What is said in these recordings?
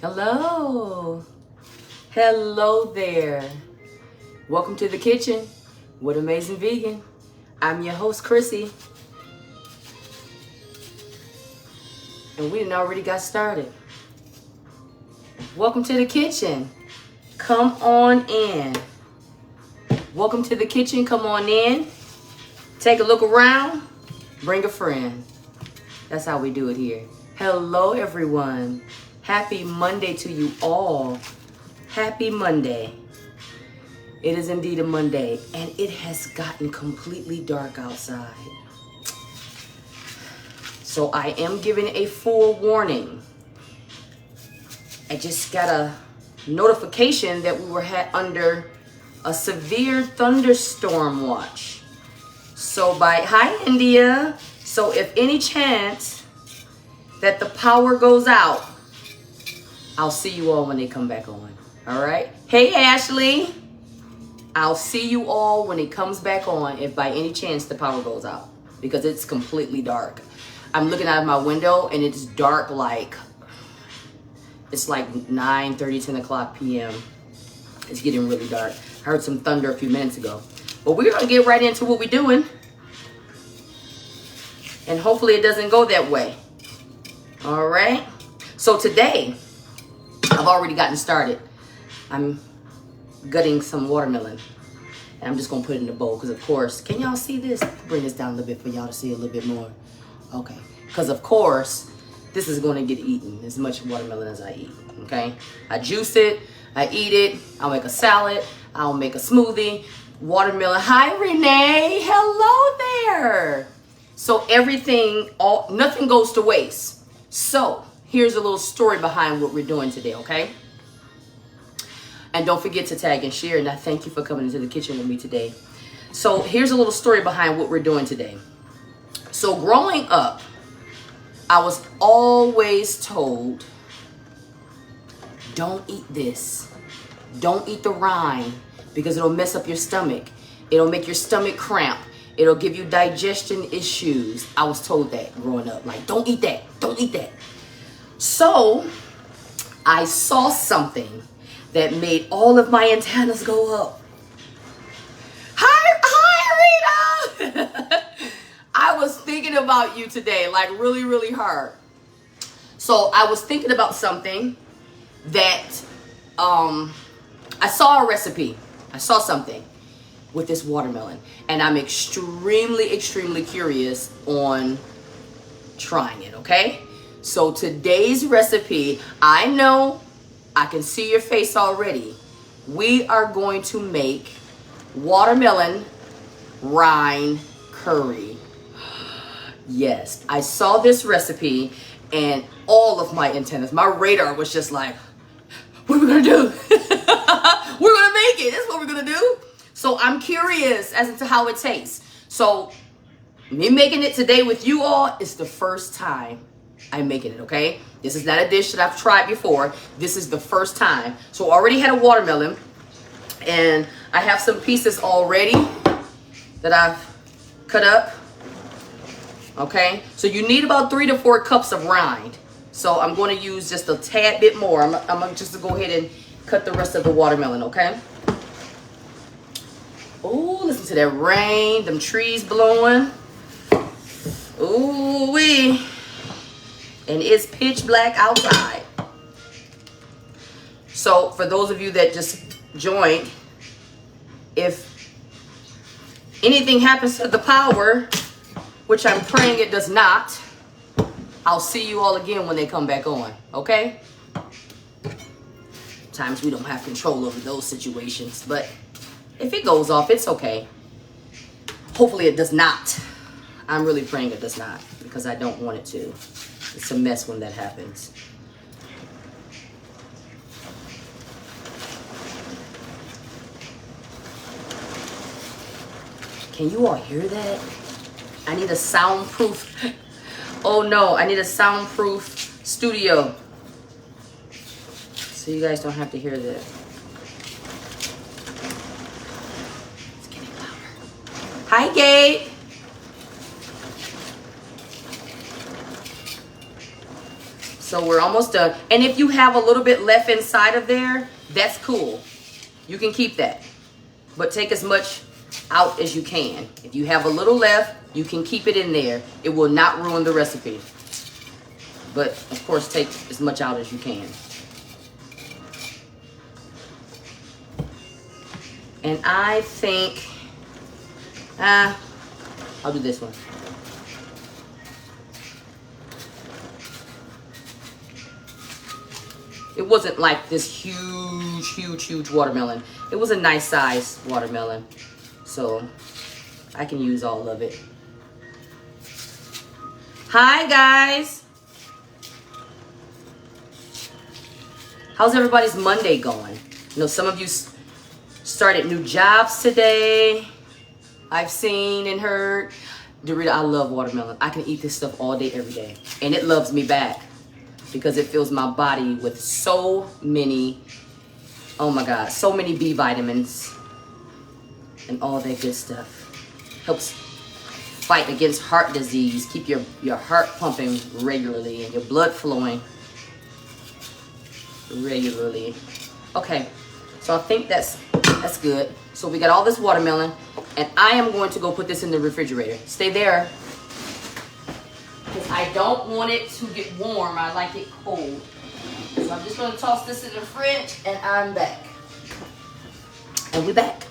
Hello. Hello there. Welcome to the kitchen with Amazing Vegan. I'm your host, Chrissy. And we done already got started. Welcome to the kitchen. Come on in. Welcome to the kitchen. Come on in. Take a look around. Bring a friend. That's how we do it here. Hello, everyone. Happy Monday to you all. Happy Monday. It is indeed a Monday, and it has gotten completely dark outside. So I am giving a forewarning. I just got a notification that we were under a severe thunderstorm watch. So hi India. So if any chance that the power goes out, I'll see you all when they come back on. All right. Hey, Ashley. I'll see you all when it comes back on if by any chance the power goes out, because it's completely dark. I'm looking out of my window and it's dark, like it's like 9:30, 10 o'clock p.m. It's getting really dark. I heard some thunder a few minutes ago. But we're going to get right into what we're doing. And hopefully it doesn't go that way. All right. So today, I've already gotten started. I'm gutting some watermelon. And I'm just going to put it in a bowl because, of course, can y'all see this? Bring this down a little bit for y'all to see a little bit more. Okay. Because, of course, this is going to get eaten as much watermelon as I eat. Okay. I juice it. I eat it. I'll make a salad. I'll make a smoothie. Watermelon. Hi, Renee. Hello there. So nothing goes to waste. So here's a little story behind what we're doing today, okay? And don't forget to tag and share. And I thank you for coming into the kitchen with me today. So here's a little story behind what we're doing today. So growing up, I was always told, don't eat this. Don't eat the rind because it'll mess up your stomach. It'll make your stomach cramp. It'll give you digestion issues. I was told that growing up. Like, don't eat that. Don't eat that. So I saw something that made all of my antennas go up. Hi, Rita. I was thinking about you today, like really, really hard. So I was thinking about something that I saw a recipe. I saw something with this watermelon, and I'm extremely, extremely curious on trying it, okay? So today's recipe, I know I can see your face already. We are going to make watermelon rind curry. Yes, I saw this recipe and all of my antennas, my radar was just like, what are we gonna do? We're gonna make it. That's what we're gonna do. So I'm curious as to how it tastes. So me making it today with you all is the first time I'm making it, okay? This is not a dish that I've tried before. This is the first time. So I already had a watermelon, and I have some pieces already that I've cut up, okay? So you need about 3 to 4 cups of rind. So I'm going to use just a tad bit more. I'm going to just go ahead and cut the rest of the watermelon, okay? Oh, listen to that rain, them trees blowing. Ooh wee. And it's pitch black outside. So for those of you that just joined, if anything happens to the power, which I'm praying it does not, I'll see you all again when they come back on, okay? Times we don't have control over those situations, but if it goes off, it's okay. Hopefully it does not. I'm really praying it does not, because I don't want it to. It's a mess when that happens. Can you all hear that? I need a soundproof. Oh no, I need a soundproof studio. So you guys don't have to hear that. It's getting louder. Hi, Gabe. So we're almost done. And if you have a little bit left inside of there, that's cool. You can keep that. But take as much out as you can. If you have a little left, you can keep it in there. It will not ruin the recipe. But of course, take as much out as you can. And I think, I'll do this one. It wasn't like this huge watermelon. It was a nice size watermelon. So I can use all of it. Hi guys. How's everybody's Monday going? You know, some of you started new jobs today. I've seen and heard. Dorita, I love watermelon. I can eat this stuff all day, every day. And it loves me back because it fills my body with so many, oh my God, so many B vitamins and all that good stuff. Helps fight against heart disease, keep your heart pumping regularly and your blood flowing regularly. Okay, so I think that's good. So we got all this watermelon, and I am going to go put this in the refrigerator. Stay there, because I don't want it to get warm. I like it cold. So I'm just going to toss this in the fridge, and I'm back. And we're back.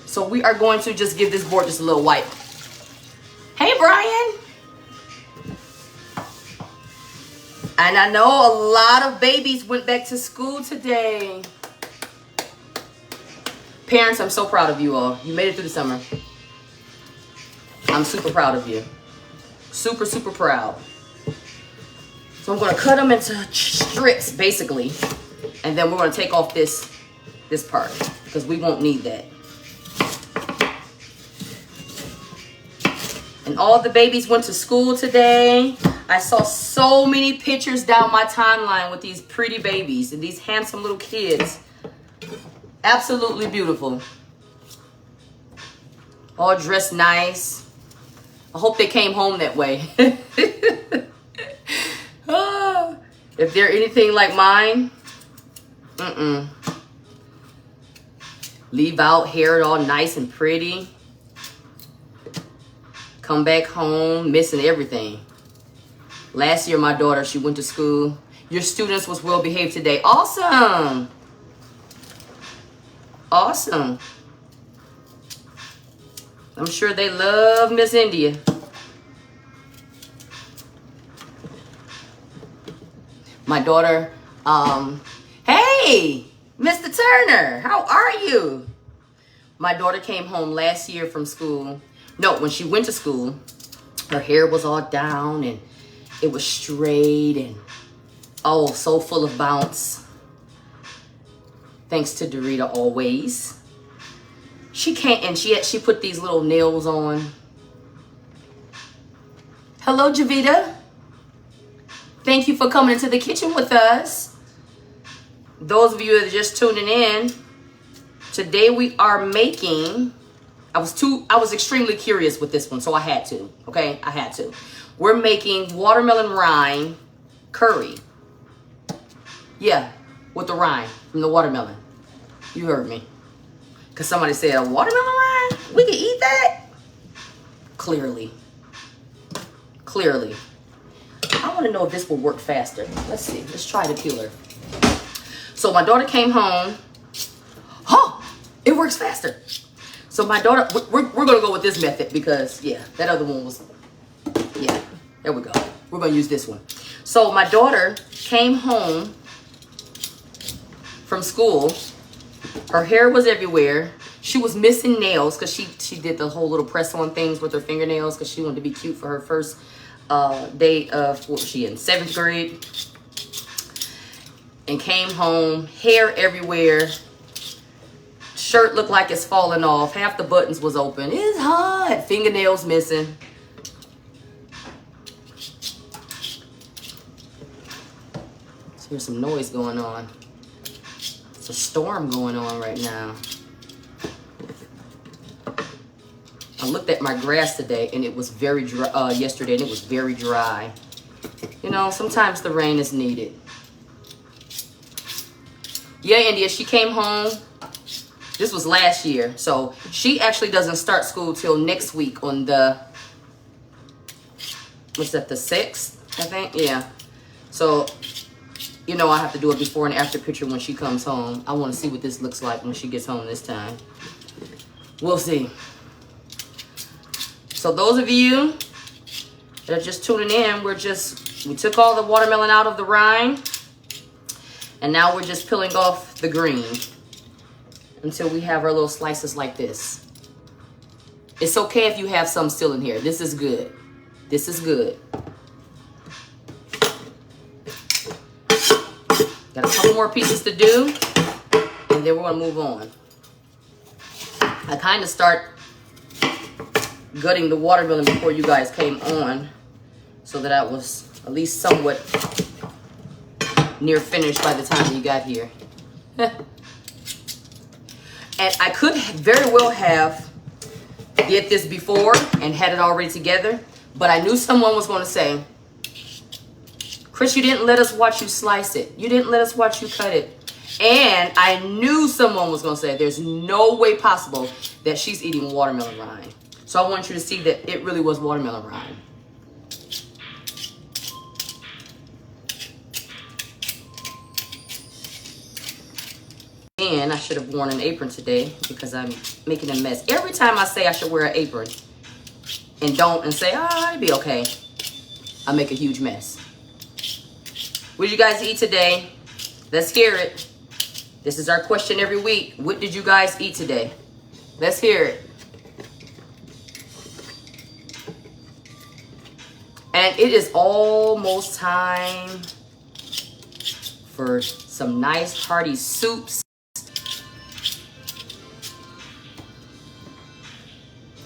So we are going to just give this board just a little wipe. Hey, Brian. And I know a lot of babies went back to school today. Parents, I'm so proud of you all. You made it through the summer. I'm super proud of you. Super, super proud. So I'm going to cut them into strips, basically. And then we're going to take off this part, because we won't need that. And all the babies went to school today. I saw so many pictures down my timeline with these pretty babies and these handsome little kids. Absolutely beautiful. All dressed nice. I hope they came home that way. If they're anything like mine, leave out hair all nice and pretty. Come back home missing everything. Last year, my daughter, she went to school. Your students was well behaved today. Awesome. Awesome. I'm sure they love Miss India. My daughter, hey, Mr. Turner, how are you? My daughter came home last year from school. No, when she went to school, her hair was all down and it was straight and, oh, so full of bounce. Thanks to Dorita always. She can't, and she put these little nails on. Hello, Javita. Thank you for coming into the kitchen with us. Those of you that are just tuning in, today we are making, I was extremely curious with this one, so I had to, okay? I had to. We're making watermelon rind curry. Yeah, with the rind from the watermelon. You heard me. Because somebody said, a watermelon rind? We can eat that? Clearly. Clearly. I want to know if this will work faster. Let's see. Let's try the peeler. So my daughter came home. Oh, it works faster. So my daughter, we're going to go with this method because, yeah, that other one was, yeah, there we go. We're going to use this one. So my daughter came home from school. Her hair was everywhere. She was missing nails because she did the whole little press-on things with her fingernails because she wanted to be cute for her first day of, what was she in, 7th grade? And came home, hair everywhere. Shirt looked like it's falling off. Half the buttons was open. It's hot. Fingernails missing. So there's some noise going on. It's a storm going on right now. I looked at my grass today and it was very dry, yesterday, and it was very dry. You You know, sometimes the rain is needed. Yeah, India, she came home. This was last year. So she actually doesn't start school till next week on the, what's that, the 6th, I think? Yeah. So, you know, I have to do a before and after picture when she comes home. I want to see what this looks like when she gets home this time. We'll see. So those of you that are just tuning in, we took all the watermelon out of the rind. And now we're just peeling off the green until we have our little slices like this. It's okay if you have some still in here. This is good. This is good. Got a couple more pieces to do, and then we're gonna move on. I kind of start gutting the watermelon before you guys came on, so that I was at least somewhat near finished by the time you got here. And I could very well have did this before and had it already together, but I knew someone was going to say, Chris, you didn't let us watch you slice it. You didn't let us watch you cut it. And I knew someone was going to say, there's no way possible that she's eating watermelon rind. So I want you to see that it really was watermelon rind. And I should have worn an apron today because I'm making a mess. Every time I say I should wear an apron and don't and say, oh, it'll be okay, I make a huge mess. What did you guys eat today? Let's hear it. This is our question every week. What did you guys eat today? Let's hear it. And it is almost time for some nice hearty soups.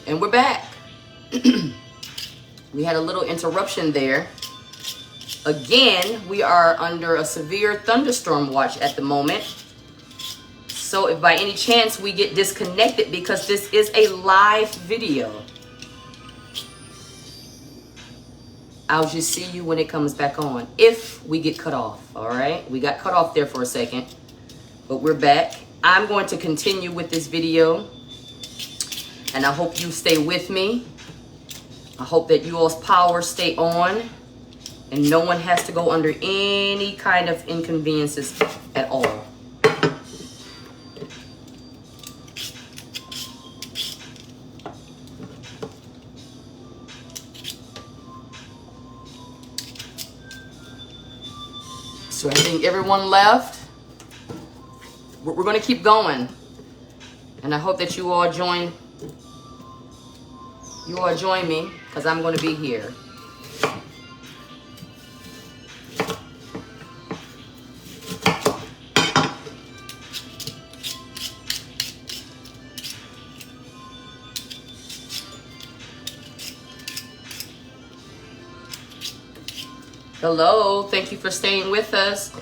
And we're back. We had a little interruption there. Again, we are under a severe thunderstorm watch at the moment. So if by any chance we get disconnected, because this is a live video, I'll just see you when it comes back on. If we get cut off, all right? We got cut off there for a second, but we're back. I'm going to continue with this video. And I hope you stay with me. I hope that you all's power stay on and no one has to go under any kind of inconveniences at all. So I think everyone left. We're going to keep going. And I hope that you all join me, because I'm going to be here. Hello, thank you for staying with us.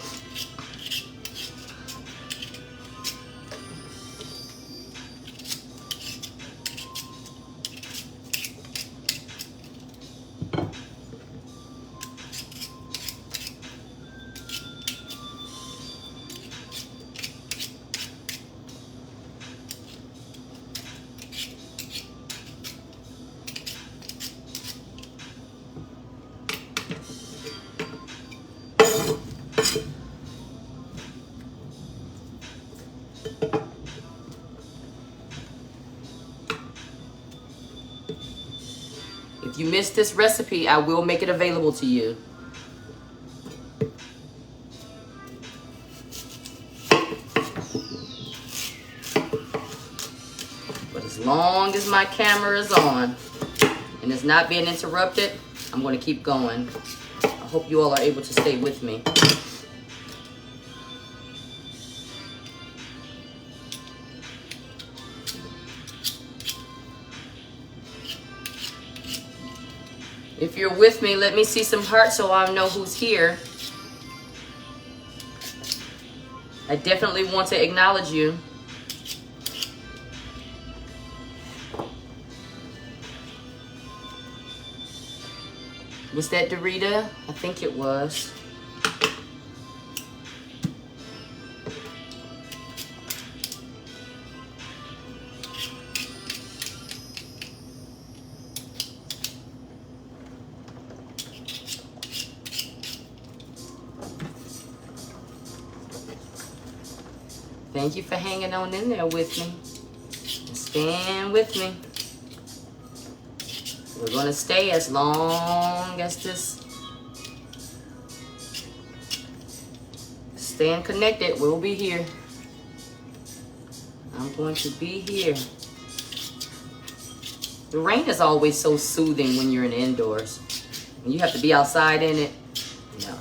If you missed this recipe, I will make it available to you. But as long as my camera is on and it's not being interrupted, I'm going to keep going. I hope you all are able to stay with me. If you're with me, let me see some hearts so I know who's here. I definitely want to acknowledge you. Was that Dorita? I think it was. Thank you for hanging on in there with me. Stand with me. We're going to stay as long as this. Staying connected. We'll be here. I'm going to be here. The rain is always so soothing when you're in indoors. When you have to be outside in it. No.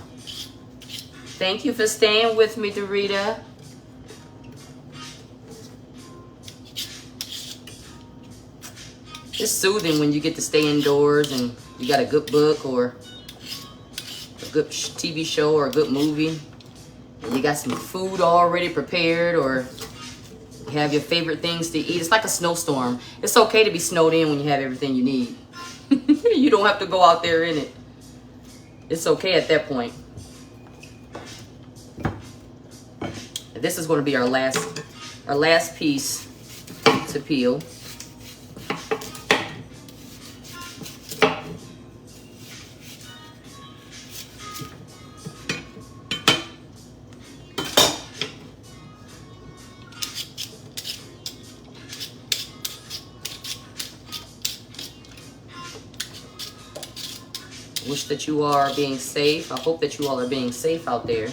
Thank you for staying with me, Dorita. It's soothing when you get to stay indoors and you got a good book or a good TV show or a good movie. And you got some food already prepared or you have your favorite things to eat. It's like a snowstorm. It's okay to be snowed in when you have everything you need. You don't have to go out there in it. It's okay at that point. And this is going to be our last piece to peel. Wish that you are being safe. I hope that you all are being safe out there.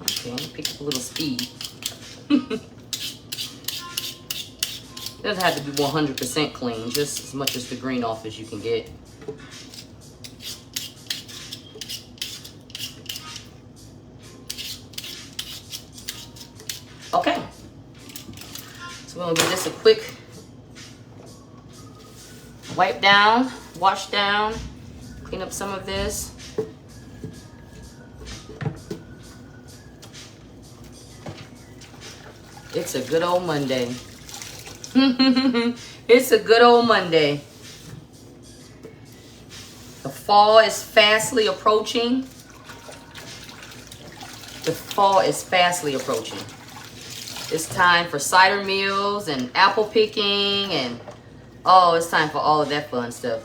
Okay, pick up a little speed. It doesn't have to be 100% clean, just as much as the green off as you can get. Okay. So we're going to give this a quick wipe down, wash down, clean up some of this. It's a good old Monday. It's a good old Monday. The fall is fastly approaching. The fall is fastly approaching. It's time for cider meals and apple picking and oh, it's time for all of that fun stuff.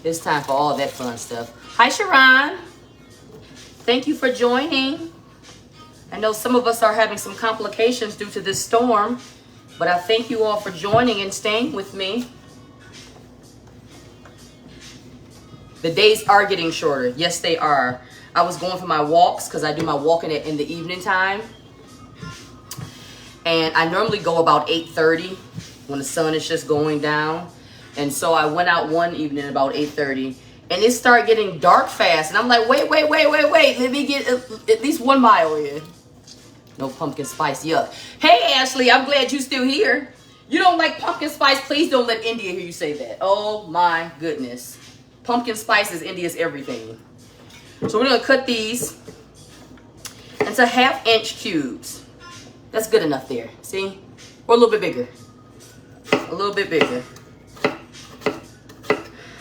It's time for all that fun stuff. Hi, Sharon. Thank you for joining. I know some of us are having some complications due to this storm, but I thank you all for joining and staying with me. The days are getting shorter. Yes, they are. I was going for my walks because I do my walking in the evening time. And I normally go about 8:30 when the sun is just going down. And so I went out one evening about 8:30 and it started getting dark fast. And I'm like, wait. Let me get at least 1 mile in. No pumpkin spice, yuck. Hey, Ashley, I'm glad you're still here. You don't like pumpkin spice? Please don't let India hear you say that. Oh my goodness. Pumpkin spice is India's everything. So we're gonna cut these into 1/2-inch cubes. That's good enough there, see? Or a little bit bigger. A little bit bigger.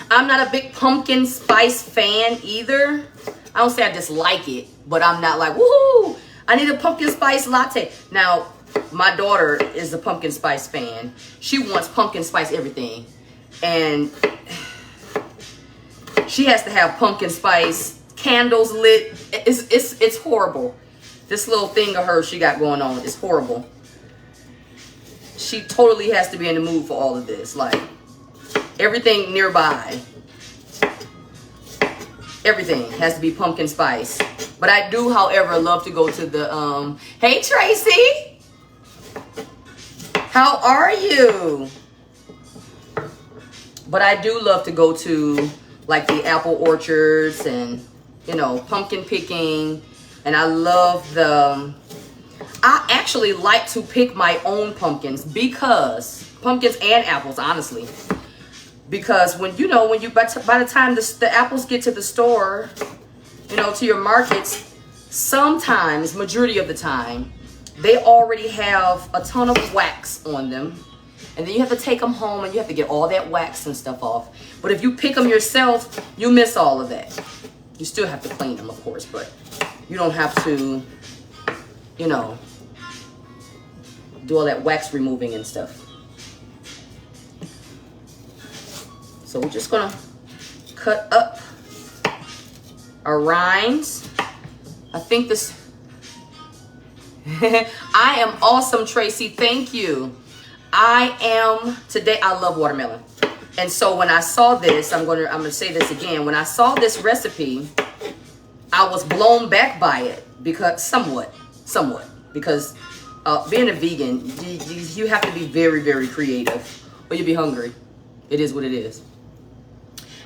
I'm not a big pumpkin spice fan either. I don't say I dislike it, but I'm not like, woohoo, I need a pumpkin spice latte. Now, my daughter is a pumpkin spice fan. She wants pumpkin spice everything. And she has to have pumpkin spice candles lit. It's horrible. This little thing of hers she got going on is horrible. She totally has to be in the mood for all of this. Like, everything nearby. Everything has to be pumpkin spice. But I do, however, love to go to the, hey Tracy! How are you? But I do love to go to, like, the apple orchards and, you know, pumpkin picking. And I love I actually like to pick my own pumpkins, because pumpkins and apples, honestly, because when you by the time the apples get to the store, to your markets, sometimes, majority of the time, they already have a ton of wax on them, and then you have to take them home and you have to get all that wax and stuff off. But if you pick them yourself, you miss all of that. You still have to clean them, of course, but you don't have to, do all that wax removing and stuff. So we're just gonna cut up our rinds. I think this, I am awesome, Tracy, thank you. Today I love watermelon. And so when I saw this, I'm gonna say this again. When I saw this recipe, I was blown back by it, because somewhat, because being a vegan, you have to be very, very creative, or you'll be hungry. It is what it is.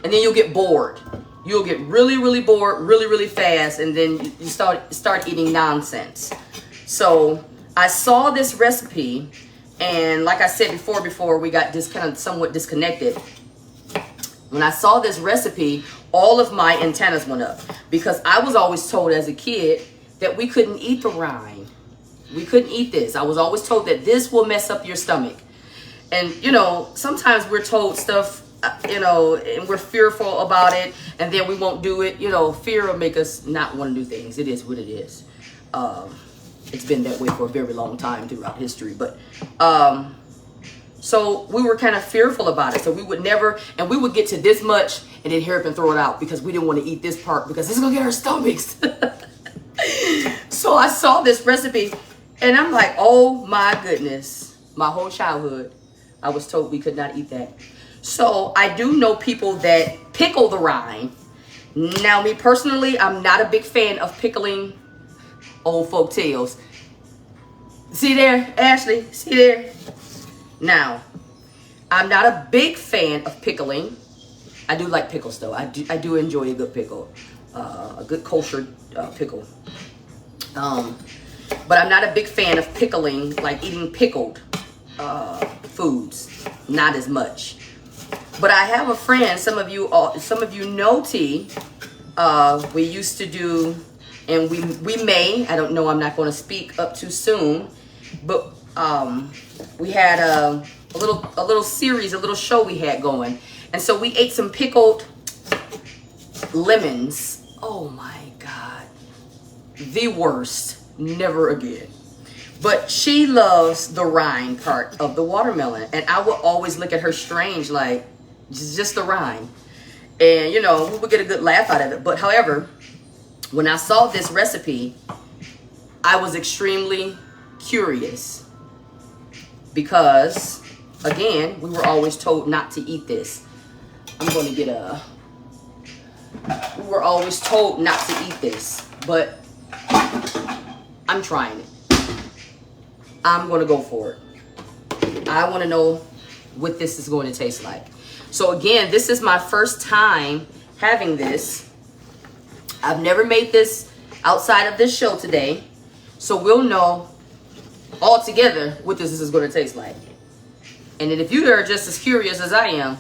And then you'll get bored. You'll get really, really bored really, really fast, and then you start eating nonsense. So I saw this recipe, and like I said before we got kind of somewhat disconnected. When I saw this recipe, all of my antennas went up, because I was always told as a kid that we couldn't eat the rind. We couldn't eat this. I was always told that this will mess up your stomach. And, sometimes we're told stuff, and we're fearful about it, and then we won't do it. Fear will make us not want to do things. It is what it is. It's been that way for a very long time throughout history. But, so we were kind of fearful about it. So we would never, and we would get to this much and then hurry up and throw it out, because we didn't want to eat this part, because it's going to get our stomachs. So I saw this recipe, and I'm like, oh my goodness. My whole childhood, I was told we could not eat that. So I do know people that pickle the rind. Now, me personally, I'm not a big fan of pickling old folk tales. See there, Ashley? See there? Now, I'm not a big fan of pickling. I do like pickles, though. I do enjoy a good pickle, a good kosher pickle. But I'm not a big fan of pickling, like eating pickled foods. Not as much. But I have a friend. Some of you know T. We used to do, and we may. I don't know. I'm not going to speak up too soon. But we had a little series, a little show we had going, and so we ate some pickled lemons. Oh my God, the worst. Never again. But she loves the rind part of the watermelon, and I would always look at her strange, like, just the rind. And we would get a good laugh out of it. But however, when I saw this recipe, I was extremely curious, because again, we were always told not to eat this. We were always told not to eat this, but I'm trying it. I'm going to go for it. I want to know what this is going to taste like. So again, this is my first time having this. I've never made this outside of this show today. So we'll know all together what this is going to taste like. And then if you are just as curious as I am,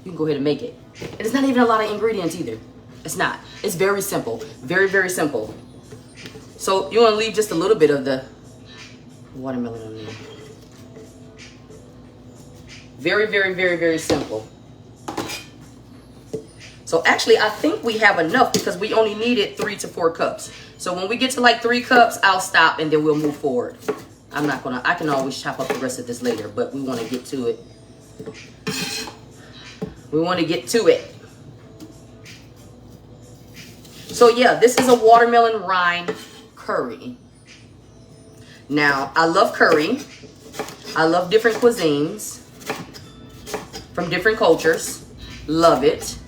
you can go ahead and make it. And it's not even a lot of ingredients either. It's not. It's very simple. Very, very simple. So you want to leave just a little bit of the watermelon on there. Very, very, very, very simple. So actually, I think we have enough, because we only needed 3 to 4 cups. So when we get to like 3 cups, I'll stop and then we'll move forward. I can always chop up the rest of this later, but we want to get to it. We want to get to it. So yeah, this is a watermelon rind curry. Now, I love curry. I love different cuisines from different cultures. Love it.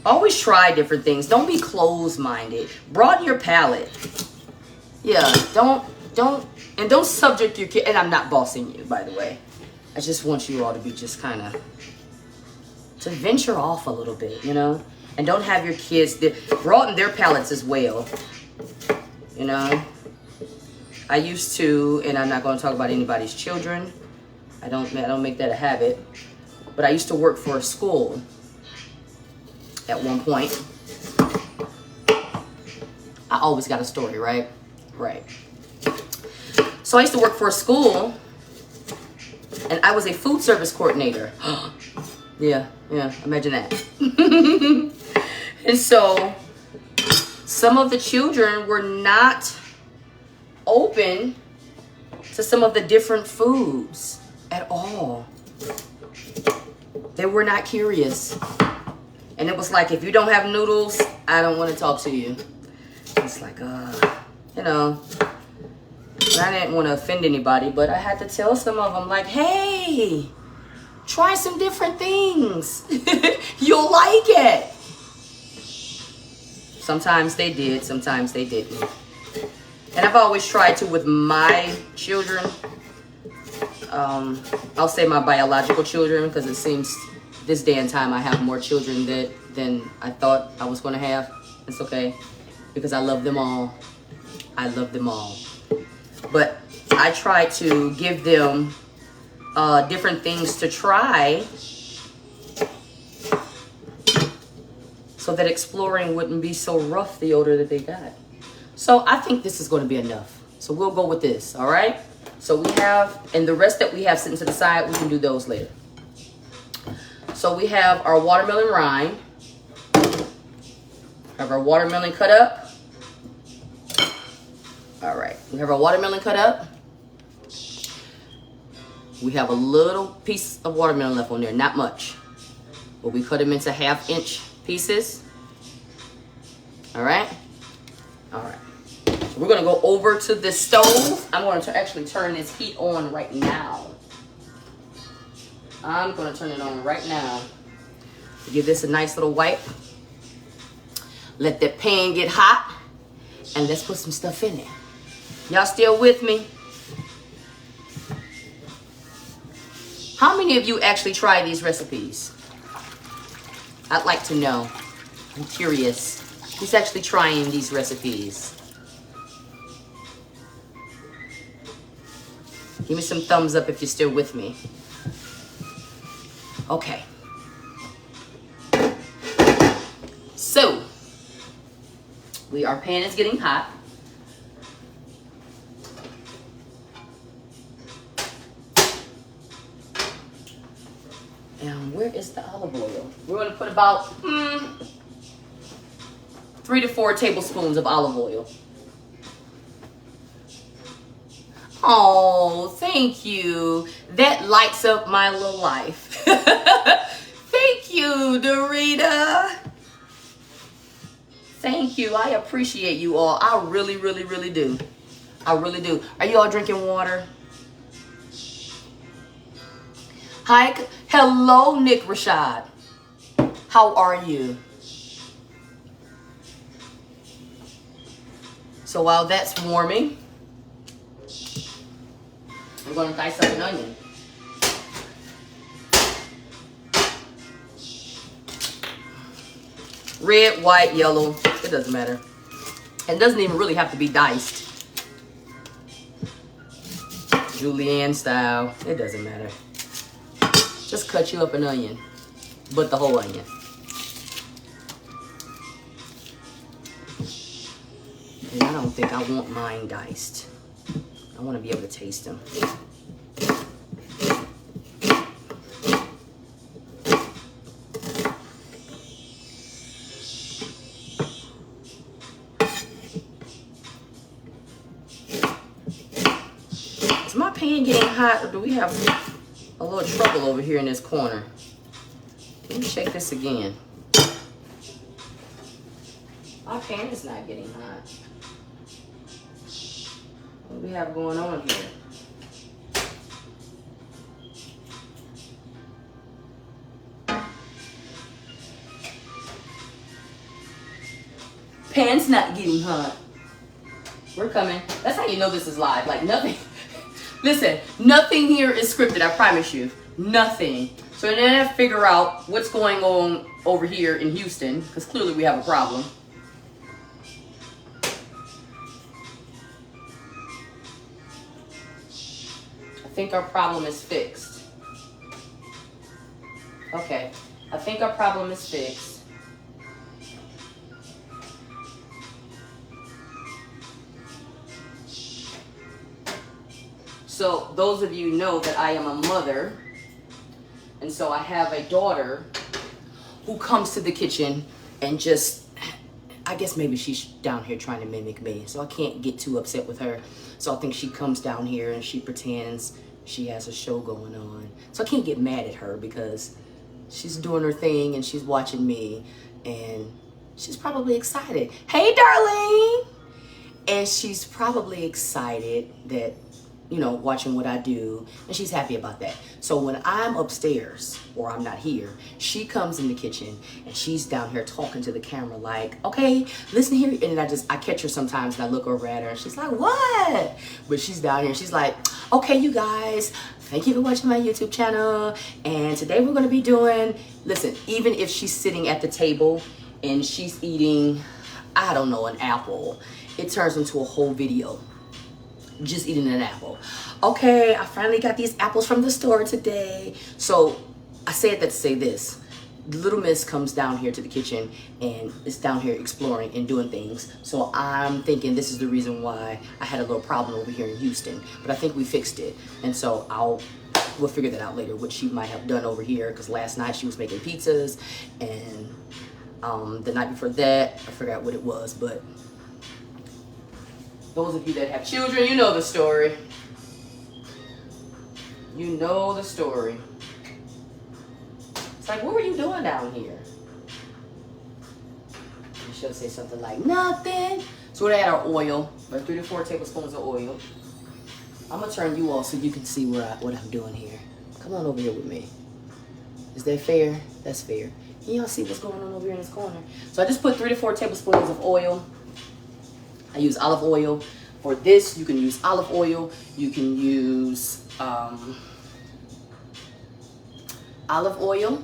Always try different things. Don't be closed-minded. Broaden your palate. Yeah, don't subject your kid. And I'm not bossing you, by the way. I just want you all to be just kind of, to venture off a little bit, And don't have your kids broaden their palates as well, I used to, and I'm not going to talk about anybody's children. I don't make that a habit. But I used to work for a school at one point. I always got a story, right? Right. So I used to work for a school, and I was a food service coordinator. Yeah, imagine that. And so some of the children were not open to some of the different foods at all. They were not curious. And it was like, if you don't have noodles, I don't want to talk to you. It's like, you know, I didn't want to offend anybody, but I had to tell some of them, like, hey, try some different things. You'll like it. Sometimes they did, sometimes they didn't. And I've always tried to with my children. I'll say my biological children, because it seems this day and time I have more children than I thought I was going to have. It's okay, because I love them all. I love them all. But I try to give them different things to try, so that exploring wouldn't be so rough the older that they got. So I think this is going to be enough. So we'll go with this, all right? So we have, and the rest that we have sitting to the side, we can do those later. So we have our watermelon rind. Have our watermelon cut up. All right, we have our watermelon cut up. We have a little piece of watermelon left on there, not much. But we cut them into 1/2-inch pieces. All right? All right. So we're going to go over to the stove. I'm going to actually turn this heat on right now. I'm going to turn it on right now. Give this a nice little wipe. Let that pan get hot. And let's put some stuff in it. Y'all still with me? How many of you actually try these recipes? I'd like to know. I'm curious. Who's actually trying these recipes? Give me some thumbs up if you're still with me. Okay. So, our pan is getting hot. And where is the olive oil? We're going to put about 3 to 4 tablespoons of olive oil. Oh, thank you. That lights up my little life. Thank you, Dorita. Thank you. I appreciate you all. I really, really, really do. I really do. Are you all drinking water? Hi. Hello, Nick Rashad. How are you? So while that's warming, I'm going to dice up an onion. Red, white, yellow, it doesn't matter. It doesn't even really have to be diced. Julienne style, it doesn't matter. Just cut you up an onion, but the whole onion. And I don't think I want mine diced. I want to be able to taste them. Is my pan getting hot, or do we have a little trouble over here in this corner? Let me check this again. My pan is not getting hot. What do we have going on here? Pan's not getting hot. We're coming. That's how you know this is live. Like nothing. Listen, nothing here is scripted. I promise you. Nothing. So then I have to figure out what's going on over here in Houston, because clearly we have a problem. think our problem is fixed. Okay, I think our problem is fixed. So those of you know that I am a mother, and so I have a daughter who comes to the kitchen and just, I guess maybe she's down here trying to mimic me, so I can't get too upset with her. So I think she comes down here and she pretends she has a show going on. So I can't get mad at her because she's doing her thing and she's watching me, and she's probably excited. Hey, darling! And she's probably excited that, you know, watching what I do, and she's happy about that. So when I'm upstairs or I'm not here, she comes in the kitchen and she's down here talking to the camera like, okay, listen here. And then I catch her sometimes and I look over at her and she's like, what? But she's down here and she's like, okay, you guys, thank you for watching my YouTube channel. And today we're gonna be doing, listen, even if she's sitting at the table and she's eating, I don't know, an apple, it turns into a whole video. Just eating an apple. Okay, I finally got these apples from the store today. So I said that to say this. Little Miss comes down here to the kitchen and is down here exploring and doing things. So I'm thinking this is the reason why I had a little problem over here in Houston. But I think we fixed it. And so we'll figure that out later, what she might have done over here. Because last night she was making pizzas. And the night before that, I forgot what it was. But those of you that have children, you know the story. You know the story. It's like, what were you doing down here? And she'll say something like, nothing. So we add our oil, about 3 to 4 tablespoons of oil. I'm gonna turn you off so you can see what I'm doing here. Come on over here with me. Is that fair? That's fair. Can y'all see what's going on over here in this corner? So I just put 3 to 4 tablespoons of oil. I use olive oil. For this, you can use olive oil. You can use olive oil,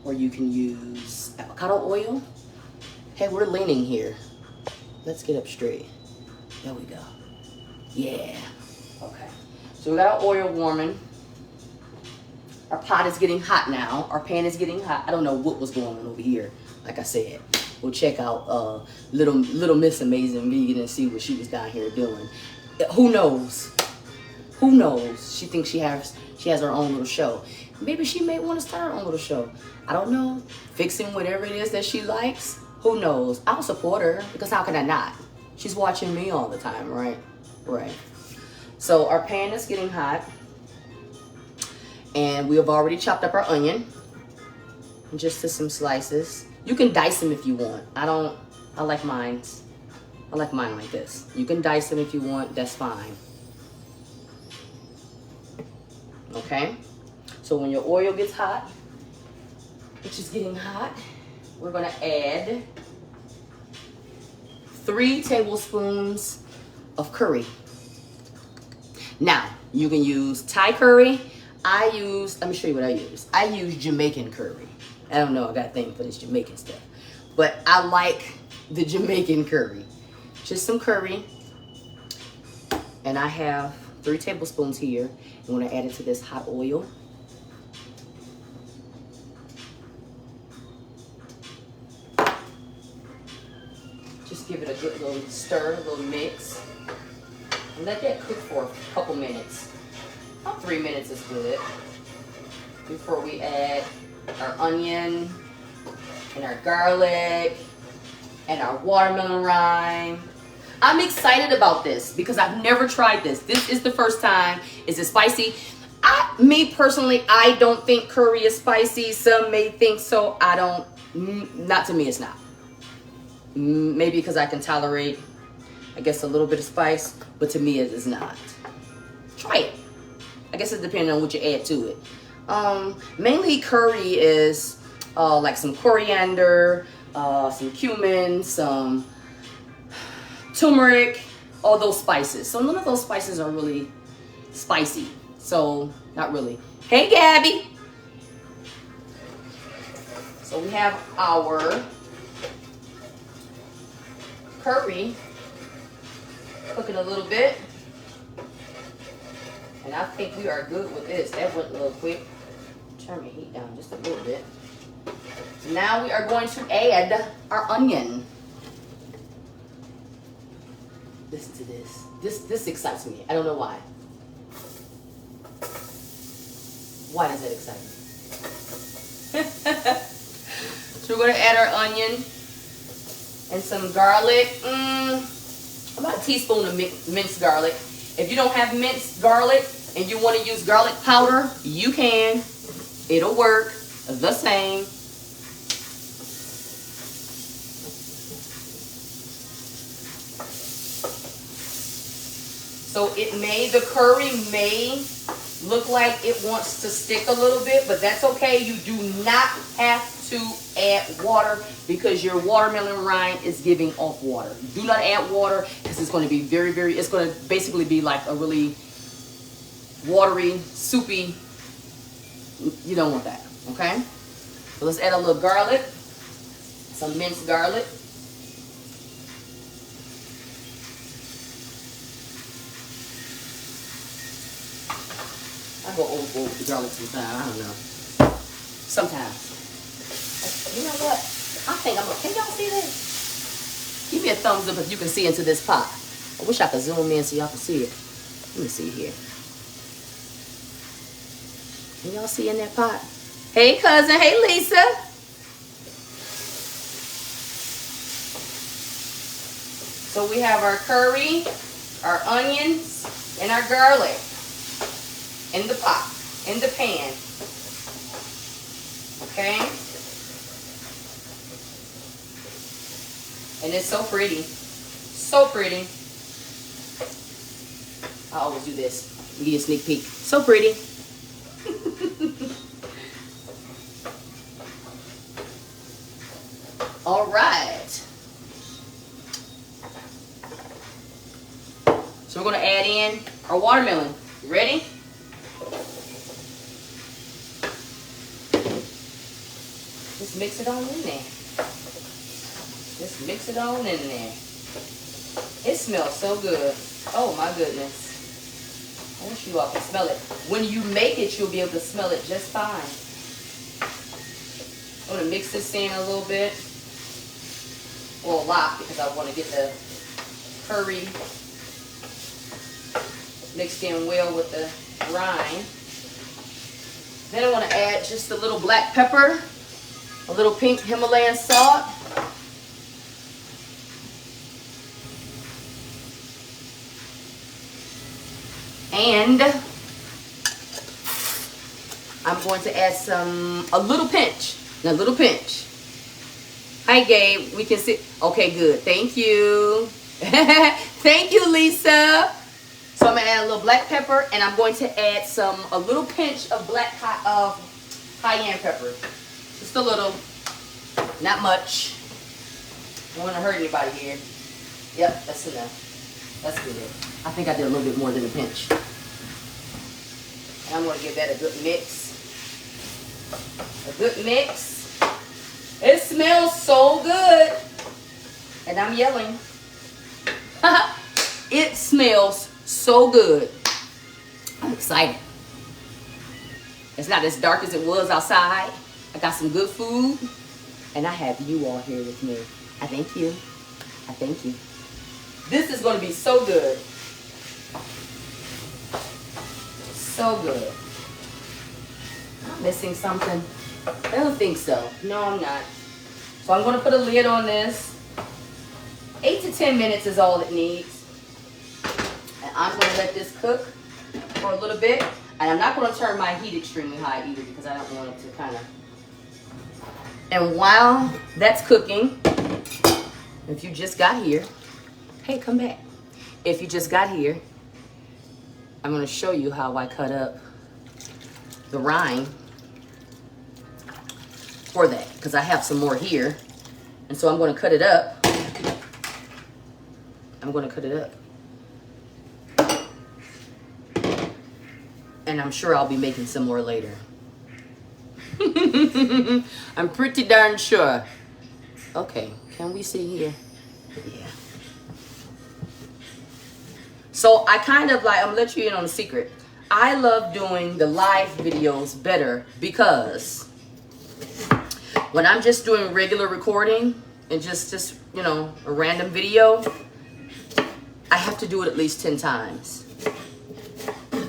or you can use avocado oil. Hey, we're leaning here. Let's get up straight. There we go. Yeah. Okay. So we got our oil warming. Our pot is getting hot now. Our pan is getting hot. I don't know what was going on over here. Like I said, we'll check out Little Miss Amazing Vegan and see what she was down here doing. Who knows? Who knows? She thinks she has her own little show. Maybe she may want to start her own little show. I don't know. Fixing whatever it is that she likes. Who knows? I'll support her because how can I not? She's watching me all the time, right? Right. So our pan is getting hot. And we have already chopped up our onion. Just to some slices. You can dice them if you want. I like mine. I like mine like this. You can dice them if you want, that's fine. Okay? So when your oil gets hot, which is getting hot, we're gonna add 3 tablespoons of curry. Now, you can use Thai curry. Let me show you what I use. I use Jamaican curry. I don't know, I got a thing for this Jamaican stuff. But I like the Jamaican curry. Just some curry. And I have 3 tablespoons here. I'm gonna add it to this hot oil. Just give it a good little stir, a little mix. And let that cook for a couple minutes. About 3 minutes is good. Before we add our onion and our garlic and our watermelon rind. I'm excited about this because I've never tried this. This is the first time. Is it spicy? Me personally, I don't think curry is spicy. Some may think so. I don't. Not to me, it's not. Maybe because I can tolerate, I guess, a little bit of spice, but to me it is not. Try it. I guess it depends on what you add to it. Mainly curry is like some coriander, some cumin, some turmeric, all those spices. So none of those spices are really spicy. So not really. Hey, Gabby. So we have our curry cooking a little bit. And I think we are good with this. That went a little quick. Turn my heat down just a little bit. Now we are going to add our onion. Listen to this. This excites me. I don't know why. Why does that excite me? So we're going to add our onion and some garlic. About a teaspoon of minced garlic. If you don't have minced garlic and you want to use garlic powder, you can. It'll work the same. So the curry may look like it wants to stick a little bit, but that's okay. You do not have to add water because your watermelon rind is giving off water. Do not add water because it's going to be it's going to basically be like a really watery, soupy. You don't want that, okay? So let's add a little garlic, some minced garlic. I go overboard with the garlic sometimes. I don't know. Sometimes. You know what? I think can y'all see this? Give me a thumbs up if you can see into this pot. I wish I could zoom in so y'all can see it. Let me see here. Can y'all see in that pot? Hey, cousin. Hey, Lisa. So we have our curry, our onions, and our garlic in the pot, in the pan. Okay? And it's so pretty. So pretty. I always do this. Give you a sneak peek. So pretty. All right. So we're going to add in our watermelon. You ready? Just mix it on in there. Just mix it on in there. It smells so good. Oh my goodness. I wish you all could smell it. When you make it, you'll be able to smell it just fine. I'm going to mix this in a little bit. Well, a lot because I want to get the curry mixed in well with the rind. Then I want to add just a little black pepper, a little pink Himalayan salt, and I'm going to add a little pinch. Hi, Gabe. We can see. Okay, good. Thank you. Thank you, Lisa. So I'm going to add a little black pepper, and I'm going to add a little pinch of cayenne pepper. Just a little. Not much. I don't want to hurt anybody here. Yep, that's enough. That's good. I think I did a little bit more than a pinch. And I'm going to give that a good mix. A good mix. It smells so good. And I'm yelling. It smells so good. I'm excited. It's not as dark as it was outside. I got some good food. And I have you all here with me. I thank you. I thank you. This is going to be so good. So good. I'm missing something. I don't think so. No, I'm not. So I'm going to put a lid on this. 8 to 10 minutes is all it needs. And I'm going to let this cook for a little bit. And I'm not going to turn my heat extremely high either because I don't want it to kind of... And while that's cooking, if you just got here, hey, come back. If you just got here, I'm going to show you how I cut up the rind for that because I have some more here. And so I'm going to cut it up. And I'm sure I'll be making some more later. I'm pretty darn sure. Okay, can we see here? Yeah. So I kind of like, I'm gonna let you in on a secret. I love doing the live videos better because when I'm just doing regular recording and just you know, a random video, I have to do it at least 10 times.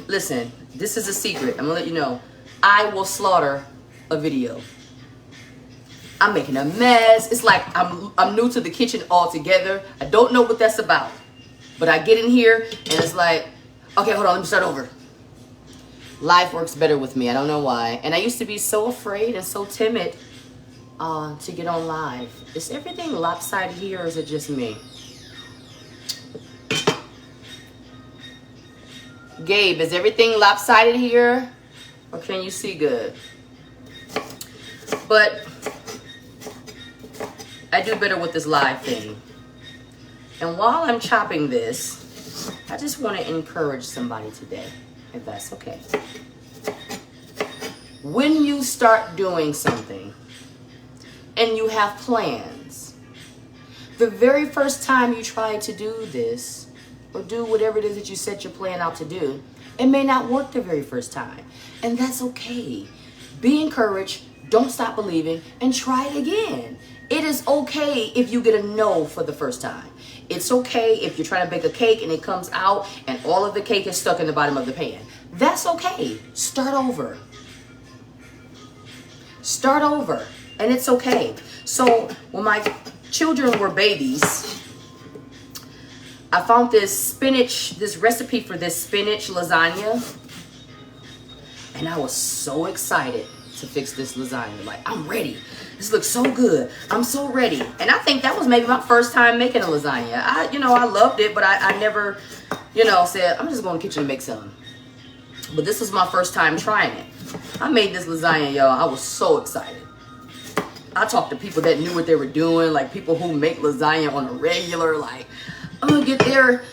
Listen, this is a secret. I'm gonna let you know. I will slaughter a video. I'm making a mess. It's like I'm new to the kitchen altogether. I don't know what that's about. But I get in here and it's like, okay, hold on, let me start over. Life works better with me. I don't know why. And I used to be so afraid and so timid to get on live. Is everything lopsided here or is it just me? Gabe, is everything lopsided here? Or can you see good? But I do better with this live thing. And while I'm chopping this, I just want to encourage somebody today, if that's okay. When you start doing something and you have plans, the very first time you try to do this or do whatever it is that you set your plan out to do, it may not work the very first time. And that's okay. Be encouraged, don't stop believing, and try it again. It is okay if you get a no for the first time. It's okay if you're trying to bake a cake and it comes out and all of the cake is stuck in the bottom of the pan. That's okay. Start over. Start over. And it's okay. So when my children were babies, I found this recipe for this spinach lasagna. And I was so excited to fix this lasagna. Like, I'm ready. This looks so good. I'm so ready. And I think that was maybe my first time making a lasagna. I loved it, but I never, said, I'm just going to the kitchen to make some. But this was my first time trying it. I made this lasagna, y'all. I was so excited. I talked to people that knew what they were doing, like people who make lasagna on a regular, like, I'm going to get their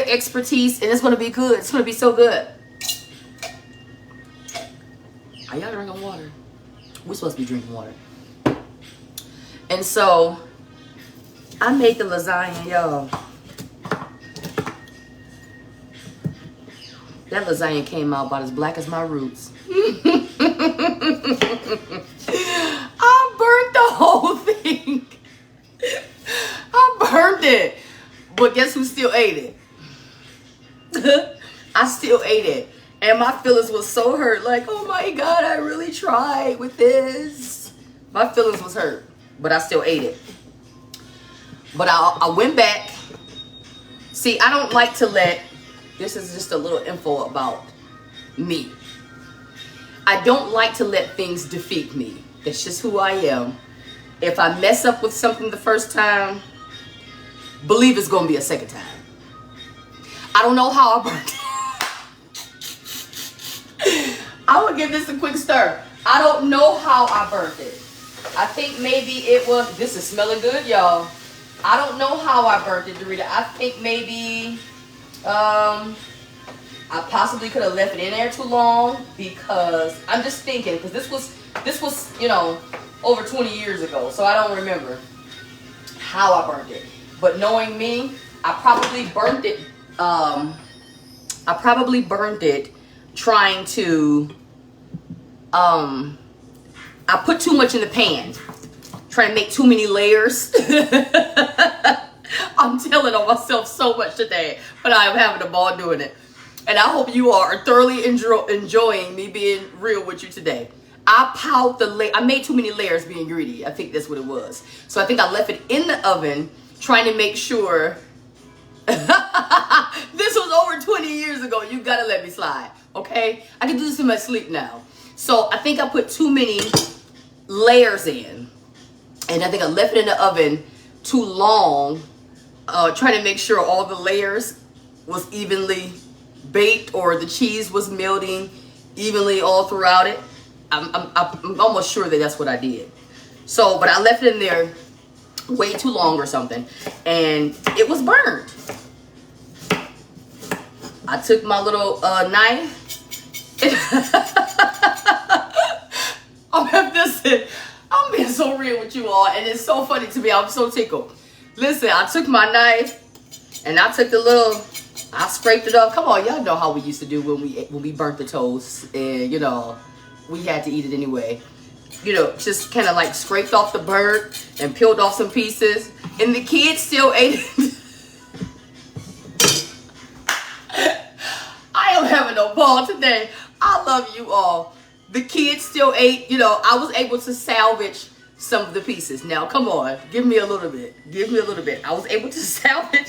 expertise, and it's going to be good. It's going to be so good. Are y'all drinking water? We're supposed to be drinking water. And so I made the lasagna, y'all. That lasagna came out about as black as my roots. I burnt the whole thing. I burnt it. But guess who still ate it? I still ate it. And my feelings was so hurt. Like, oh my God, I really tried with this. My feelings was hurt. But I still ate it. But I went back. See, I don't like to let, this is just a little info about me. I don't like to let things defeat me. That's just who I am. If I mess up with something the first time, believe it's going to be a second time. I don't know how I burnt it. I will give this a quick stir. I don't know how I burnt it. I think maybe it was, this is smelling good, y'all. I don't know how I burnt it, Dorita. I think maybe I possibly could have left it in there too long, because I'm just thinking, because this was over 20 years ago, so I don't remember how I burnt it. But knowing me, I probably burnt it trying to I put too much in the pan, trying to make too many layers. I'm telling on myself so much today, but I'm having a ball doing it. And I hope you are thoroughly enjoying me being real with you today. I made too many layers being greedy. I think that's what it was. So I think I left it in the oven, trying to make sure. This was over 20 years ago. You gotta let me slide, okay? I can do this in my sleep now. So I think I put too many layers in, and I think I left it in the oven too long, trying to make sure all the layers was evenly baked, or the cheese was melting evenly all throughout it. I'm almost sure that that's what I did. So, but I left it in there way too long or something, and it was burned. I took my little knife. I'm being so real with you all, and it's so funny to me. I'm so tickled. Listen, I took my knife and I took the little I scraped it up. Come on, y'all know how we used to do when we burnt the toast, and you know, we had to eat it anyway. You know, just kind of like scraped off the burnt and peeled off some pieces, and the kids still ate it. I am having a ball today. I love you all. The kids still ate. You know, I was able to salvage some of the pieces. Now, come on, give me a little bit. Give me a little bit. I was able to salvage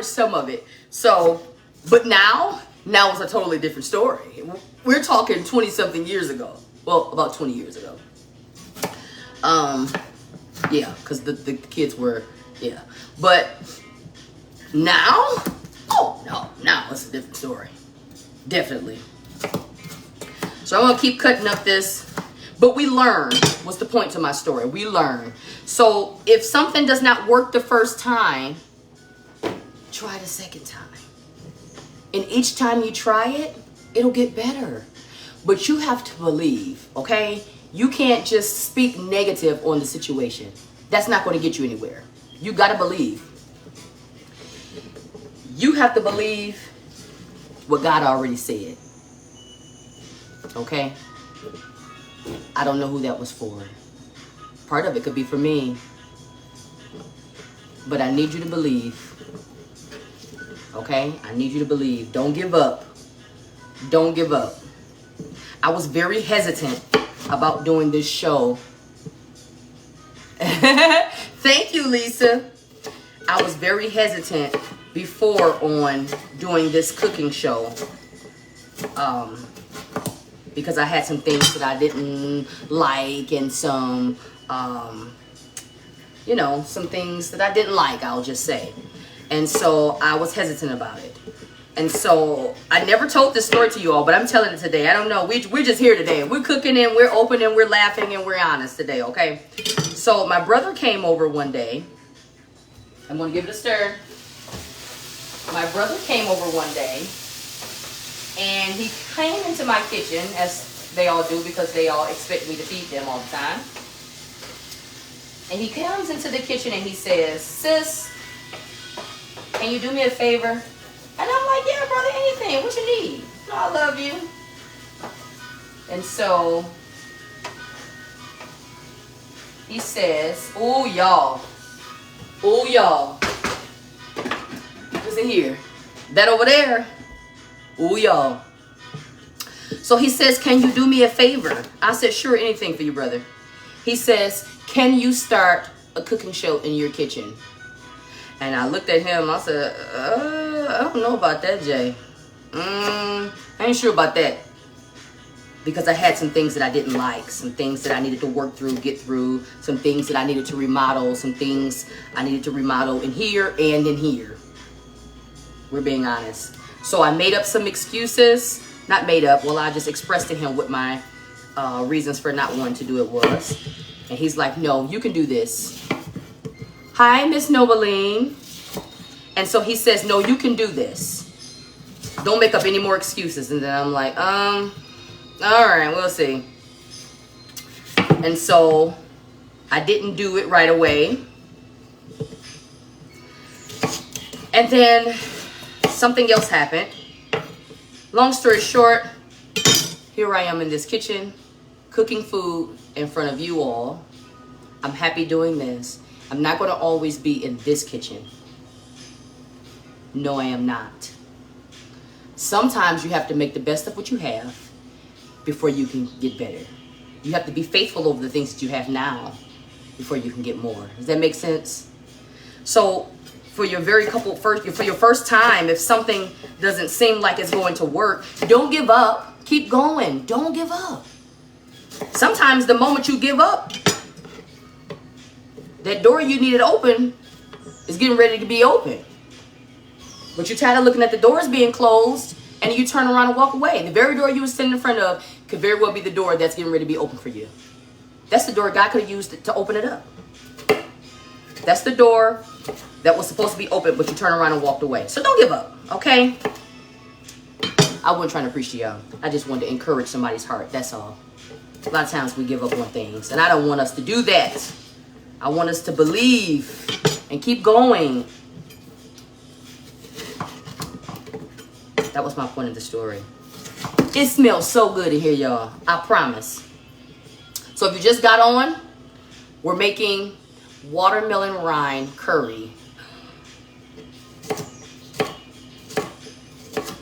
some of it. So, but now it's a totally different story. We're talking 20-something years ago. Well, about 20 years ago. Yeah, because the kids were, yeah. But now, oh, no, now it's a different story. Definitely. So I'm going to keep cutting up this. But we learn. What's the point to my story? We learn. So if something does not work the first time, try the second time. And each time you try it, it'll get better. But you have to believe, okay? You can't just speak negative on the situation. That's not going to get you anywhere. You got to believe. You have to believe what God already said. Okay? I don't know who that was for. Part of it could be for me. But I need you to believe. Okay? I need you to believe. Don't give up. Don't give up. I was very hesitant about doing this show. Thank you, Lisa. I was very hesitant before on doing this cooking show. Because I had some things that I didn't like and some, you know, some things that I didn't like, I'll just say. And so I was hesitant about it. And so I never told this story to you all, but I'm telling it today. I don't know. We're just here today. We're cooking and we're open and we're laughing and we're honest today, okay? So my brother came over one day. I'm going to give it a stir. My brother came over one day. And he came into my kitchen, as they all do, because they all expect me to feed them all the time. And he comes into the kitchen and he says, "Sis, can you do me a favor?" And I'm like, "Yeah, brother, anything. What you need? No, I love you." And so he says, "Oh, y'all. Oh, y'all. What's in here? That over there? Oh, y'all." So he says, "Can you do me a favor?" I said, "Sure, anything for you, brother." He says, "Can you start a cooking show in your kitchen?" And I looked at him. I said, I don't know about that, Jay. I ain't sure about that. Because I had some things that I didn't like. Some things that I needed to work through, get through. Some things that I needed to remodel. Some things I needed to remodel in here and in here. We're being honest. So I made up some excuses. Not made up. Well, I just expressed to him what my reasons for not wanting to do it was. And he's like, "No, you can do this." "Hi, Miss Nobeline." And so he says, "No, you can do this. Don't make up any more excuses." And then I'm like, all right, we'll see. And so I didn't do it right away. And then something else happened. Long story short, here I am in this kitchen, cooking food in front of you all. I'm happy doing this. I'm not going to always be in this kitchen. No, I am not. Sometimes you have to make the best of what you have before you can get better. You have to be faithful over the things that you have now before you can get more. Does that make sense? So for your first time, if something doesn't seem like it's going to work, don't give up. Keep going. Don't give up. Sometimes the moment you give up, that door you needed open is getting ready to be open. But you're tired of looking at the doors being closed and you turn around and walk away. The very door you were standing in front of could very well be the door that's getting ready to be open for you. That's the door God could have used to open it up. That's the door that was supposed to be open, but you turn around and walked away. So don't give up, okay? I wasn't trying to preach to y'all. I just wanted to encourage somebody's heart, that's all. A lot of times we give up on things, and I don't want us to do that. I want us to believe and keep going. That was my point of the story. It smells so good in here, y'all. I promise. So if you just got on, we're making watermelon rind curry.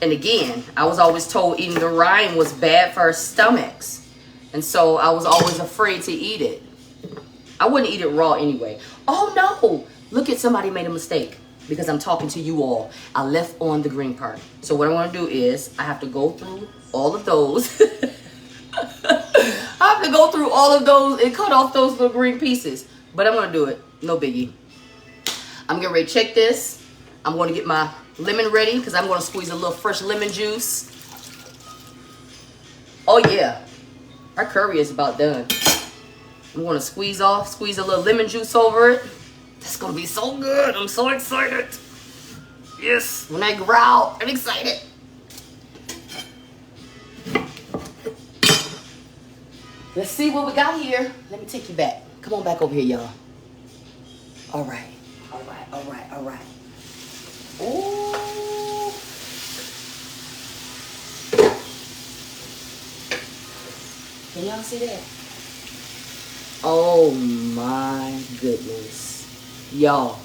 And again, I was always told eating the rind was bad for our stomachs. And so I was always afraid to eat it. I wouldn't eat it raw anyway. Oh no, look at somebody made a mistake because I'm talking to you all. I left on the green part. So what I want to do is I have to go through all of those. I have to go through all of those and cut off those little green pieces. But I'm going to do it. No biggie. I'm getting ready to check this. I'm going to get my lemon ready because I'm going to squeeze a little fresh lemon juice. Oh yeah, our curry is about done. I'm going to squeeze a little lemon juice over it. That's going to be so good. I'm so excited. Yes, when I growl, I'm excited. Let's see what we got here. Let me take you back. Come on back over here, y'all. All right. All right. All right. All right. Ooh. Can y'all see that? Oh my goodness. Y'all.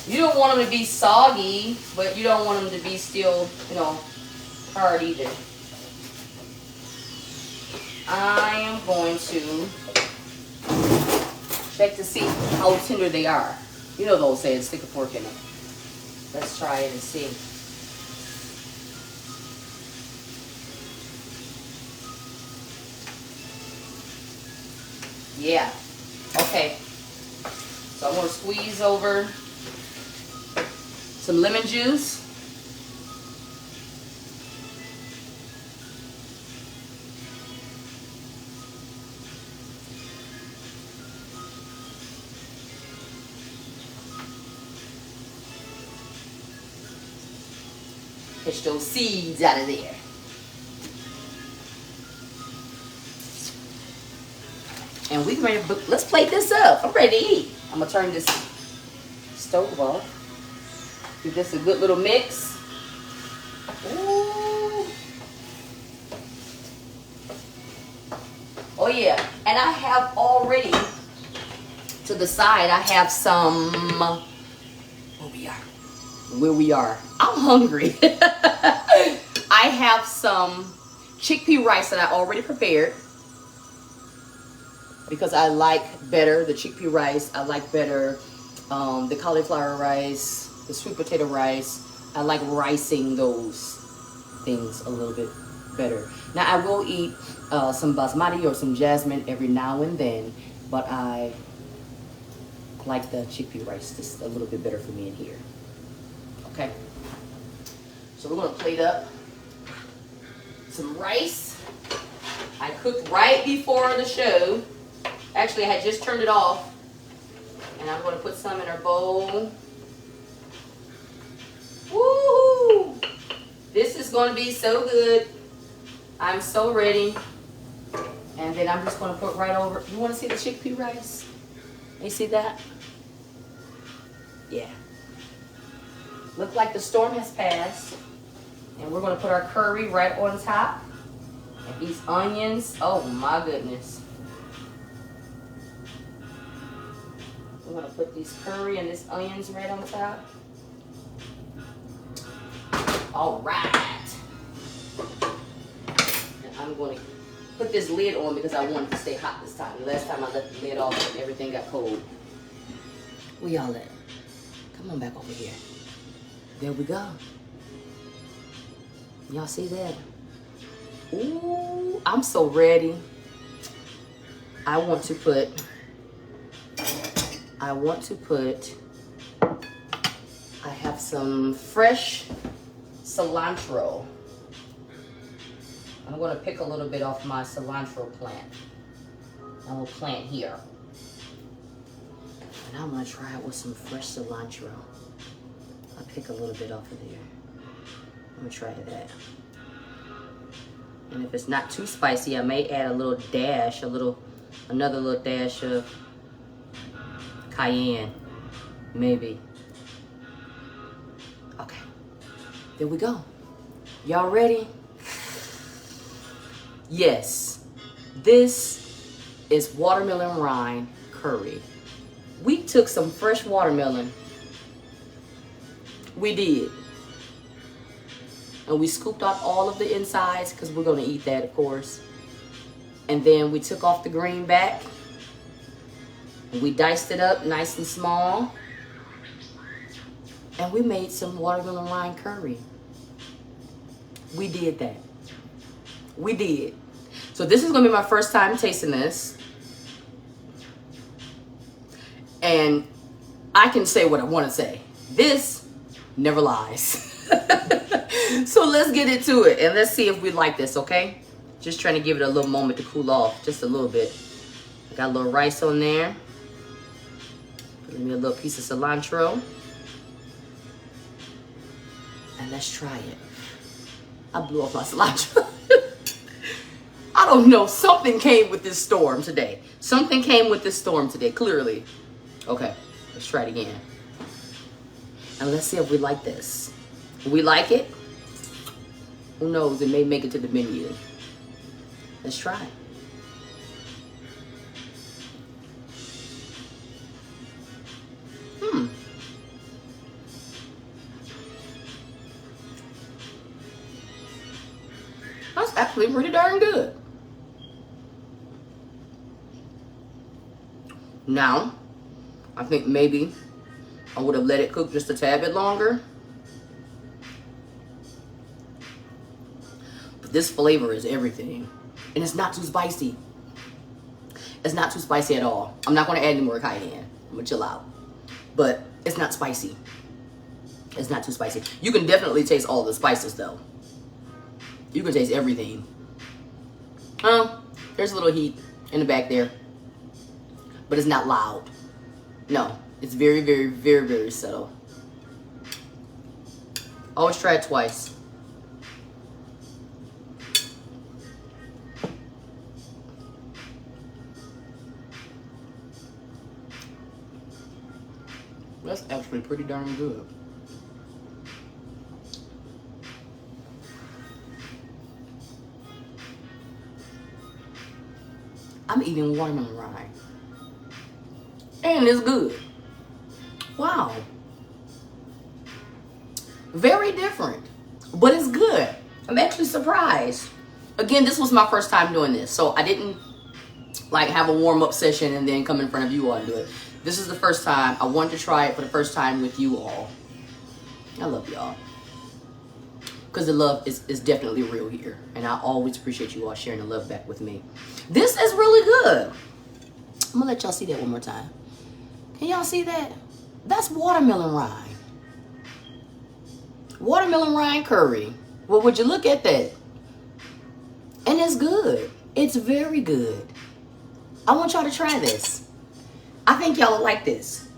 You don't want them to be soggy, but you don't want them to be still, you know, hard either. I am going to check to see how tender they are. You know those saying, stick a fork in them. Let's try it and see. Yeah. Okay. So I'm going to squeeze over some lemon juice. Push those seeds out of there. And we ready to, let's plate this up. I'm ready to eat. I'm gonna turn this stove off. Give this a good little mix. Ooh. Oh yeah, and I have already, to the side, I have some, where we are. I'm hungry. I have some chickpea rice that I already prepared because I like better the chickpea rice. I like better the cauliflower rice, the sweet potato rice. I like ricing those things a little bit better. Now I will eat some basmati or some jasmine every now and then, but I like the chickpea rice just a little bit better for me in here. Okay, so we're gonna plate up some rice. I cooked right before the show. Actually, I had just turned it off, and I'm gonna put some in our bowl. Woo! This is gonna be so good. I'm so ready. And then I'm just gonna put right over. You wanna see the chickpea rice? You see that? Yeah. Look like the storm has passed. And we're gonna put our curry right on top. And these onions, oh my goodness. We're gonna put these curry and these onions right on top. All right. And I'm gonna put this lid on because I want it to stay hot this time. The last time I left the lid off and everything got cold. Where y'all at? Come on back over here. There we go. Y'all see that? Ooh, I'm so ready. I have some fresh cilantro. I'm gonna pick a little bit off my cilantro plant. A little plant here. And I'm gonna try it with some fresh cilantro. I'll pick a little bit off of there. I'm gonna try that. And if it's not too spicy, I may add a little dash, another little dash of cayenne, maybe. Okay, there we go. Y'all ready? Yes, this is watermelon rind curry. We took some fresh watermelon. We did. And we scooped out all of the insides because we're going to eat that, of course. And then we took off the green back. And we diced it up nice and small. And we made some watermelon rind curry. We did that. We did. So this is going to be my first time tasting this. And I can say what I want to say. This never lies. So let's get into it. And let's see if we like this, okay? Just trying to give it a little moment to cool off. Just a little bit. Got a little rice on there. Give me a little piece of cilantro. And let's try it. I blew off my cilantro. I don't know. Something came with this storm today. Something came with this storm today, clearly. Okay, let's try it again. And let's see if we like this. If we like it, who knows? It may make it to the menu. Let's try it. That's actually pretty darn good. Now, I think maybe I would have let it cook just a tad bit longer. But this flavor is everything. And it's not too spicy. It's not too spicy at all. I'm not going to add any more cayenne. I'm going to chill out. But it's not spicy. It's not too spicy. You can definitely taste all the spices though. You can taste everything. There's a little heat in the back there. But it's not loud. No, it's very, very, very, very subtle. Always try it twice. That's actually pretty darn good. I'm eating watermelon rind. And it's good. Wow. Very different. But it's good. I'm actually surprised. Again, this was my first time doing this. So I didn't like have a warm-up session and then come in front of you all and do it. This is the first time. I wanted to try it for the first time with you all. I love y'all. Because the love is definitely real here. And I always appreciate you all sharing the love back with me. This is really good. I'm going to let y'all see that one more time. Can y'all see that? That's watermelon rind. Watermelon rind curry. Well, would you look at that? And it's good. It's very good. I want y'all to try this. I think y'all will like this.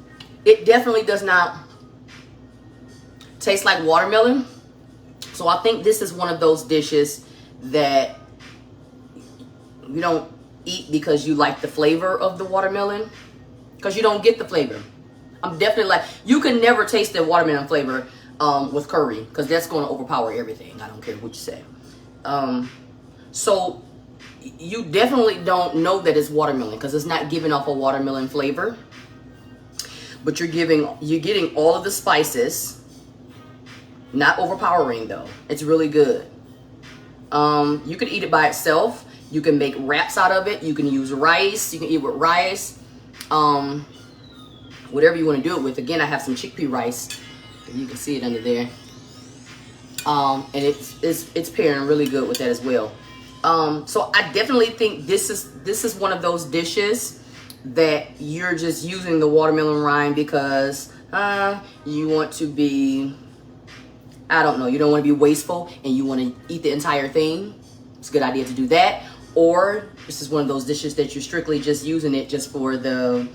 It definitely does not taste like watermelon. So I think this is one of those dishes that you don't eat because you like the flavor of the watermelon. Because you don't get the flavor. I'm definitely like, you can never taste the watermelon flavor with curry. Because that's going to overpower everything. I don't care what you say. So you definitely don't know that it's watermelon. Because it's not giving off a watermelon flavor. But you're getting all of the spices. Not overpowering though. It's really good. You can eat it by itself. You can make wraps out of it. You can use rice. You can eat it with rice. Whatever you want to do it with. Again, I have some chickpea rice. You can see it under there. And it's pairing really good with that as well. So I definitely think this is one of those dishes that you're just using the watermelon rind because you want to be, I don't know, you don't want to be wasteful and you want to eat the entire thing. It's a good idea to do that. Or this is one of those dishes that you're strictly just using it just for the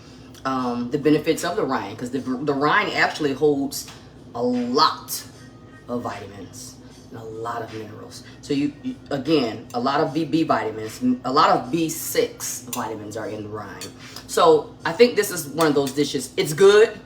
benefits of the rind, because the rind actually holds a lot of vitamins. and a lot of minerals. So again, a lot of B vitamins, a lot of B6 vitamins are in the rind. So I think this is one of those dishes. It's good,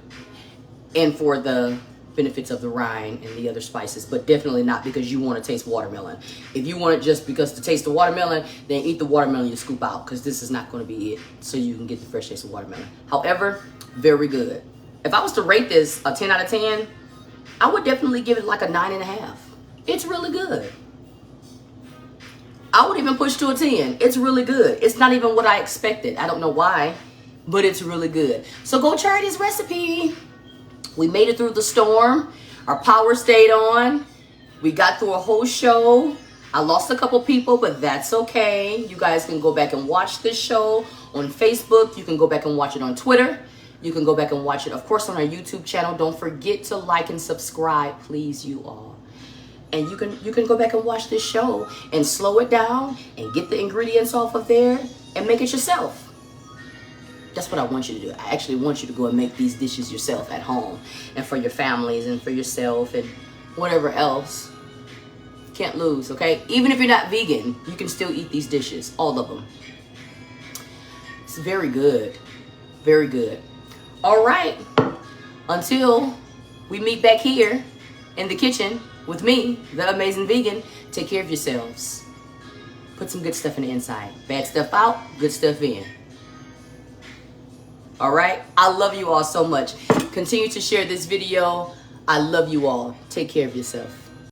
and for the benefits of the rind and the other spices, but definitely not because you want to taste watermelon. If you want it just because to taste the watermelon, then eat the watermelon you scoop out, because this is not going to be it, so you can get the fresh taste of watermelon. However, very good. If I was to rate this a 10 out of 10, I would definitely give it like a 9.5. It's really good. I would even push to a 10. It's really good. It's not even what I expected. I don't know why, but it's really good. So go try this recipe. We made it through the storm. Our power stayed on. We got through a whole show. I lost a couple people, but that's okay. You guys can go back and watch this show on Facebook. You can go back and watch it on Twitter. You can go back and watch it, of course, on our YouTube channel. Don't forget to like and subscribe, please, you all. And you can go back and watch this show and slow it down and get the ingredients off of there and make it yourself. That's what I want you to do. I actually want you to go and make these dishes yourself at home, and for your families and for yourself and whatever else. Can't lose, okay? Even if you're not vegan, you can still eat these dishes, all of them. It's very good. Very good. All right. Until we meet back here in the kitchen with me, the amazing vegan, take care of yourselves. Put some good stuff in the inside. Bad stuff out, good stuff in. All right? I love you all so much. Continue to share this video. I love you all. Take care of yourself.